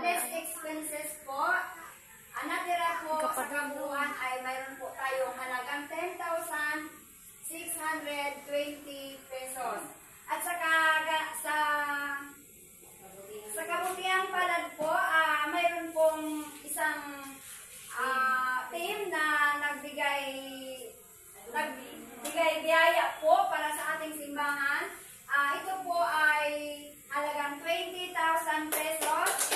office expenses po, natira po sa kabuuan ay mayroon po tayong halagang 10,620 pesos. At sa kabutiang palad po, mayroon pong isang team na nagbigay biyaya po para sa ating simbahan. Ito po ay halagang 20,000 pesos.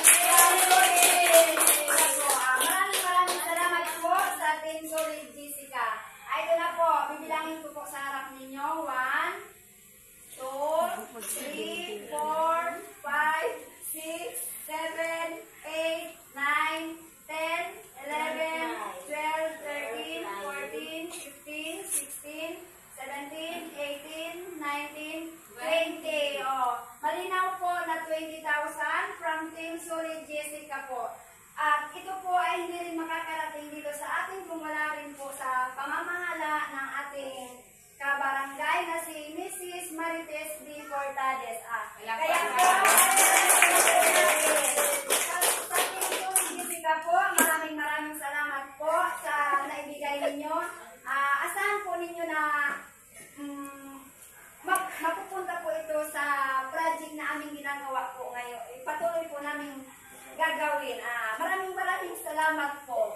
Maraming salamat po sa Team Solid Jessica. Ito na po, bibilangin ko po sa harap ninyo. 1, 2, 3, 4, 5, 6, 7, 8, 9, 10, 11, 12, 13, 14, 15, 16, 17, 18, 19, 20. Malinaw po na 20,000 from Team Solid Jessica po. At ito po ay hindi rin makakarating dito sa ating kung wala rin po sa pamamahala ng ating kabarangay na si Mrs. Marites B. Cortades. Kaya po, sa Team Solid Jessica po, maraming salamat po sa naibigay ninyo. Asahan po ninyo na mapupunta po ito sa project na aming ginagawa po ngayon. Patuloy po namin gagawin. Maraming salamat po.